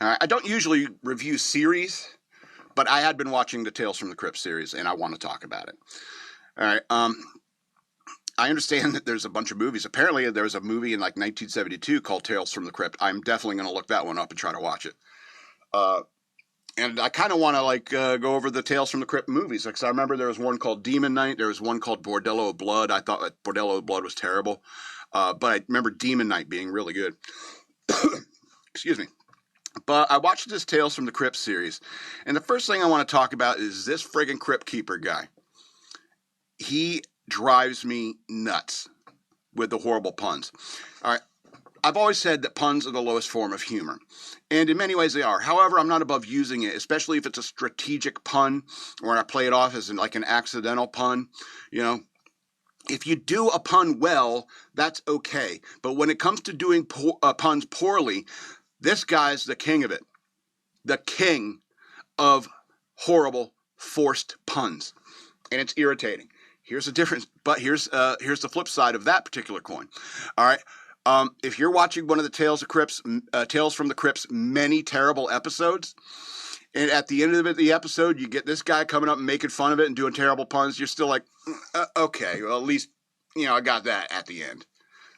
All right, I don't usually review series, but I had been watching the Tales from the Crypt series, and I want to talk about it. All right. I understand that there's a bunch of movies. Apparently, there was a movie in like 1972 called Tales from the Crypt. I'm definitely going to look that one up and try to watch it. And I kind of want to go over the Tales from the Crypt movies, because I remember there was one called Demon Night. There was one called Bordello of Blood. I thought that Bordello of Blood was terrible, but I remember Demon Night being really good. Excuse me. But I watched this Tales from the Crypt series, and the first thing I want to talk about is this friggin' Crypt Keeper guy. He drives me nuts with the horrible puns. All right. I've always said that puns are the lowest form of humor, and in many ways they are. However, I'm not above using it, especially if it's a strategic pun, or I play it off as like an accidental pun. You know, if you do a pun well, that's okay. But when it comes to doing puns poorly, this guy's the king of it. The king of horrible, forced puns. And it's irritating. Here's the difference, but here's the flip side of that particular coin. All right. If you're watching one of the Tales from the Crypt's many terrible episodes, and at the end of the episode, you get this guy coming up and making fun of it and doing terrible puns, you're still like, okay, well, at least, I got that at the end.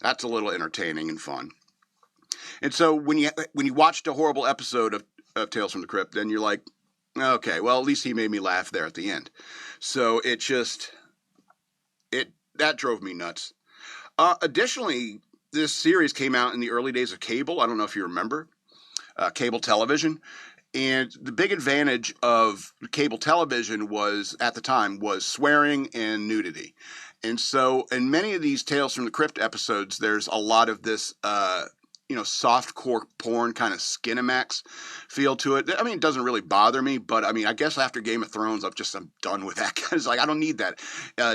That's a little entertaining and fun. And so when you watched a horrible episode of Tales from the Crypt, then you're like, okay, well, at least he made me laugh there at the end. So that drove me nuts. Additionally, this series came out in the early days of cable. I don't know if you remember cable television. And the big advantage of cable television at the time was swearing and nudity. And so in many of these Tales from the Crypt episodes, there's a lot of this softcore porn kind of Skinamax feel to it. I mean, it doesn't really bother me, but I mean, I guess after Game of Thrones, I'm done with that. It's like, I don't need that.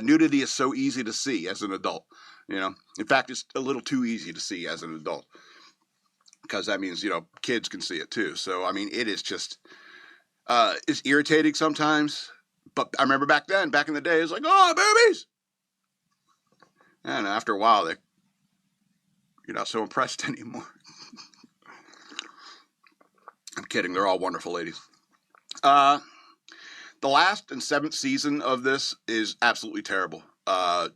Nudity is so easy to see as an adult, In fact, it's a little too easy to see as an adult, because that means, kids can see it too. So, I mean, it is just, it's irritating sometimes, but I remember back in the day, it was like, oh, boobies! And after a while, you're not so impressed anymore. I'm kidding. They're all wonderful ladies. The last and 7th season of this is absolutely terrible.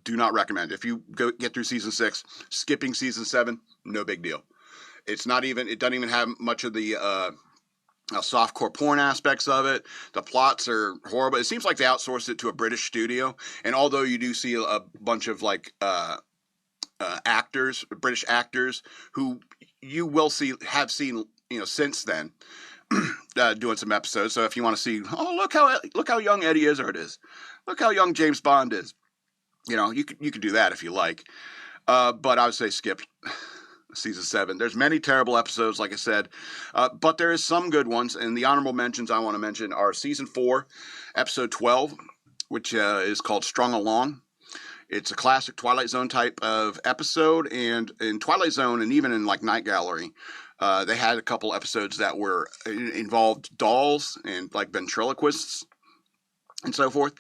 Do not recommend. If you get through season 6, skipping season 7, no big deal. It doesn't even have much of the softcore porn aspects of it. The plots are horrible. It seems like they outsourced it to a British studio. And although you do see a bunch of British actors who you will have seen, since then, doing some episodes. So if you want to see, look how young Eddie Izzard is, look how young James Bond is, you could do that if you like. But I would say skip season 7. There's many terrible episodes, like I said, but there is some good ones. And the honorable mentions I want to mention are season 4, episode 12, which is called Strung Along. It's a classic Twilight Zone type of episode, and in Twilight Zone and even in like Night Gallery, they had a couple episodes that involved dolls and like ventriloquists and so forth.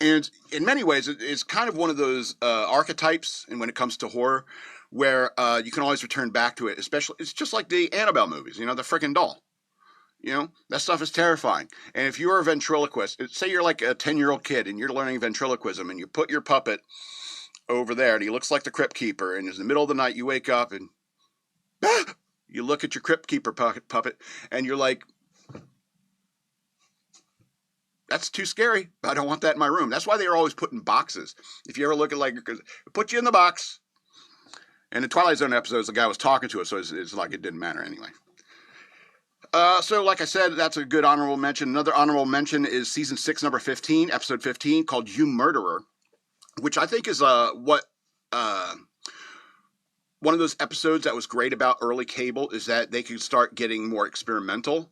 And in many ways, it's kind of one of those archetypes, and when it comes to horror, where you can always return back to it. Especially, it's just like the Annabelle movies, the freaking doll. That stuff is terrifying. And if you're a ventriloquist, say you're like a 10-year-old kid and you're learning ventriloquism, and you put your puppet over there and he looks like the Crypt Keeper, and in the middle of the night you wake up and you look at your Crypt Keeper puppet and you're like, that's too scary. I don't want that in my room. That's why they are always put in boxes. If you ever look at put you in the box. And in Twilight Zone episodes, the guy was talking to us, so it's like it didn't matter anyway. So like I said, that's a good honorable mention. Another honorable mention is season 6, number 15, episode 15, called You Murderer, which I think is one of those episodes that was great about early cable, is that they could start getting more experimental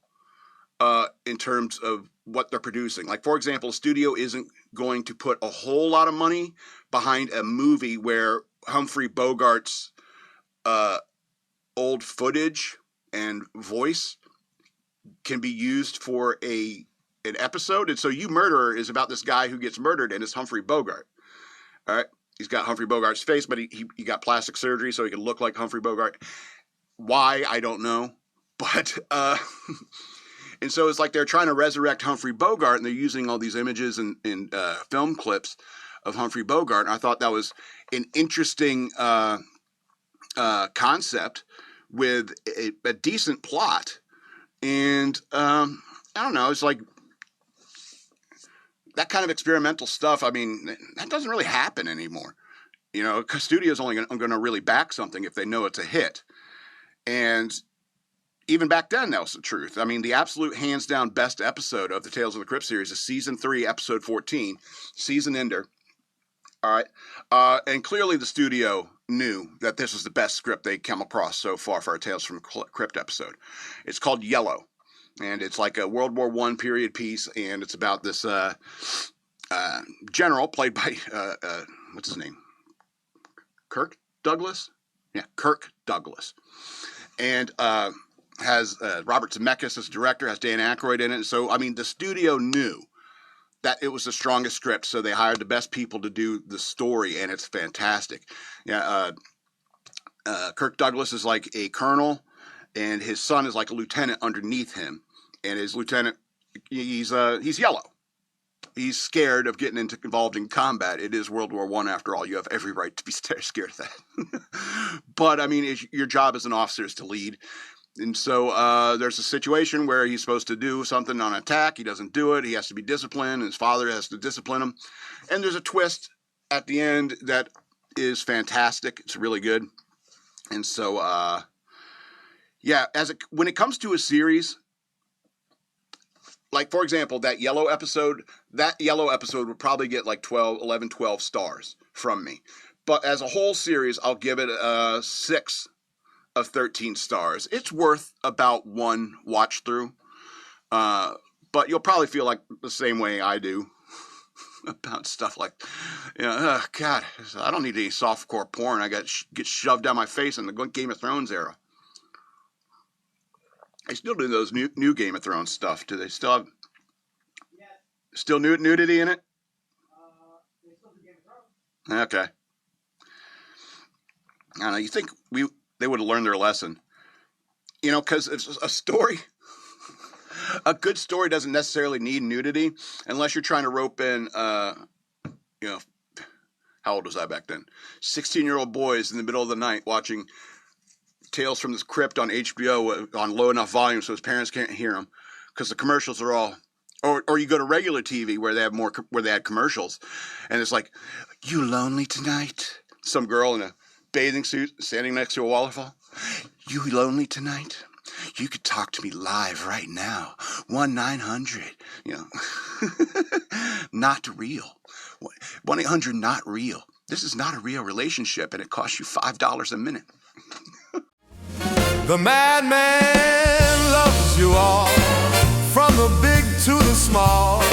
in terms of what they're producing. Like, for example, a studio isn't going to put a whole lot of money behind a movie where Humphrey Bogart's old footage and voice can be used for an episode. And so You Murderer is about this guy who gets murdered, and it's Humphrey Bogart. All right. He's got Humphrey Bogart's face, but he got plastic surgery so he can look like Humphrey Bogart. Why, I don't know. But and so it's like they're trying to resurrect Humphrey Bogart, and they're using all these images and film clips of Humphrey Bogart. And I thought that was an interesting concept with a decent plot. And I don't know, it's like that kind of experimental stuff. I mean, that doesn't really happen anymore. You know, because studios only going to really back something if they know it's a hit. And even back then, that was the truth. I mean, the absolute hands down best episode of the Tales of the Crypt series is season 3, episode 14, season ender. All right. And clearly the studio knew that this was the best script they'd come across so far for a Tales from the Crypt episode. It's called Yellow. And it's like a World War I period piece. And it's about this general played by, what's his name? Kirk Douglas? Yeah, Kirk Douglas. And has Robert Zemeckis as director, has Dan Aykroyd in it. So, I mean, the studio knew that it was the strongest script, so they hired the best people to do the story, and it's fantastic. Yeah, Kirk Douglas is like a colonel, and his son is like a lieutenant underneath him. And his lieutenant, he's yellow. He's scared of getting involved in combat. It is World War I after all. You have every right to be scared of that. But, I mean, your job as an officer is to lead. And so there's a situation where he's supposed to do something on attack. He doesn't do it. He has to be disciplined. His father has to discipline him. And there's a twist at the end that is fantastic. It's really good. And so, yeah, when it comes to a series, like, for example, that yellow episode would probably get like 11, 12 stars from me. But as a whole series, I'll give it 6 of 13 stars. It's worth about 1 watch through. But you'll probably feel like the same way I do about stuff like, you know, oh, God, I don't need any softcore porn. I get shoved down my face in the Game of Thrones era. They still do those new Game of Thrones stuff. Do they still have still nudity in it? They still do Game of Thrones. Okay. I don't know. You think they would have learned their lesson? You know, because it's a story. A good story doesn't necessarily need nudity unless you're trying to rope in, you know, how old was I back then? 16-year-old boys in the middle of the night watching Tales from the Crypt on HBO on low enough volume so his parents can't hear them because the commercials are all, or you go to regular TV where they had commercials, and it's like, you lonely tonight? Some girl in a bathing suit standing next to a waterfall. You lonely tonight? You could talk to me live right now. 1-900, you know, not real. 1-800 not real. This is not a real relationship, and it costs you $5 a minute. The madman loves you all, from the big to the small.